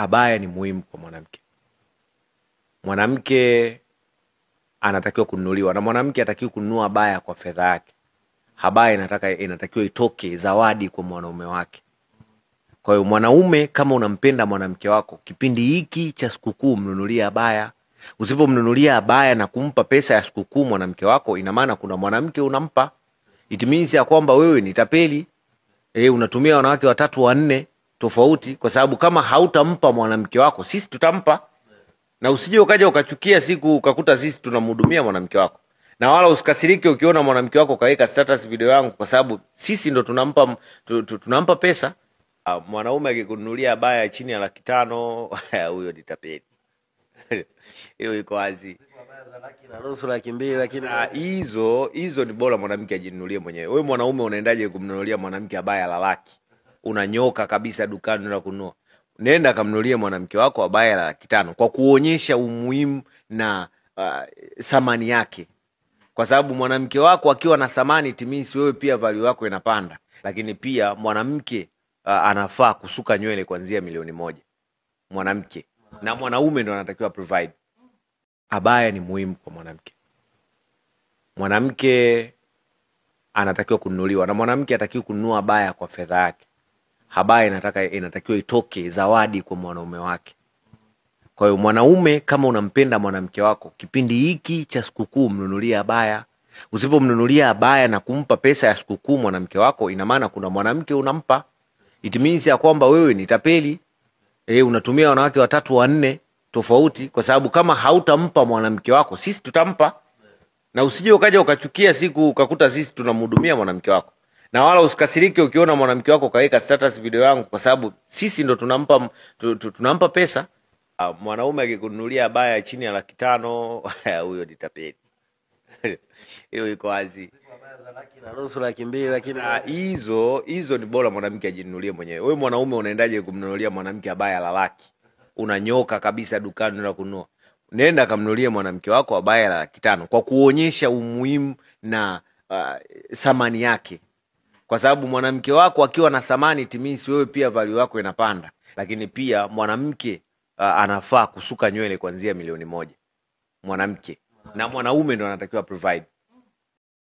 Abaya ni muhimu kwa mwanamke. Mwanamke anatakiwa kununuliwa, na mwanamke hatakiwi kununua abaya kwa fedha yake. Abaya inatakiwa itoke zawadi kwa mwanaume wake. Kwa hiyo mwanaume, kama unampenda mwanamke wako, kipindi hiki cha sikukuu mnunulie abaya. Usipomnunulia abaya na kumpa pesa ya sikukuu mwanamke wako, ina maana kuna mwanamke unampa. It means ya kwamba wewe ni tapeli. Unatumia wanawake 3 4 tofauti, kwa sababu kama hautampa mwanamke wako, sisi tutampa. Na usije ukaja ukachukia siku ukakuta sisi tunamhudumia mwanamke wako. Na wala usikasirike ukiona mwanamke wako kaweka status video yangu, kwa sababu sisi ndo tunampa pesa. Mwanaume akikununulia abaya chini ya 500,000 huyo ni tapeli. Hiyo iko wazi. Lakini Hizo ni bora mwanamke ajinunulie mwenyewe. Wewe mwanaume unaendaje kumnunulia mwanamke abaya la laki? Unanyoka kabisa dukani na kununua. Nenda kamnunulie mwanamke wako abaya la 500,000 kwa kuonyesha umuhimu na thamani yake. Kwa sababu mwanamke wako akiwa na thamani, timisi wewe pia value yako inapanda. Lakini pia mwanamke anafaa kusuka nywele kuanzia 1,000,000. Mwanamke na mwanaume ndo anatakiwa provide. Abaya ni muhimu kwa mwanamke. Mwanamke anatakiwa kununuliwa, na mwanamke hatakiwi kununua abaya kwa fedha yake. Abaya inatakiwa itoke zawadi kwa mwanaume wake. Kwa hiyo mwanaume, kama unampenda mwanamke wako, kipindi hiki cha sikukuu mnunulie abaya. Usipomnunulia abaya na kumpa pesa ya sikukuu mwanamke wako, ina maana kuna mwanamke unampa. It means ya kwamba wewe ni tapeli. Unatumia wanawake 3 4 tofauti, kwa sababu kama hautampa mwanamke wako, sisi tutampa. Na usije ukaja ukachukia siku ukakuta sisi tunamhudumia mwanamke wako. Na wala usikasirike ukiona mwanamke wako kaweka status video yangu, kwa sababu sisi ndo tunampa pesa. Mwanaume akikununulia abaya chini ya 500,000 huyo ni tapeli. Hiyo iko wazi. Lakini Hizo ni bora mwanamke ajinunulie mwenyewe. Wewe mwanaume unaendaje kumnunulia mwanamke abaya la laki? Unanyoka kabisa dukani na kununua. Nenda kamnunulie mwanamke wako abaya la 500,000 kwa kuonyesha umuhimu na thamani yake. Kwa sababu mwanamke wako akiwa na thamani, timisi wewe pia value yako inapanda. Lakini pia mwanamke anafaa kusuka nywele kuanzia 1,000,000. Mwanamke na mwanaume ndo anatakiwa provide.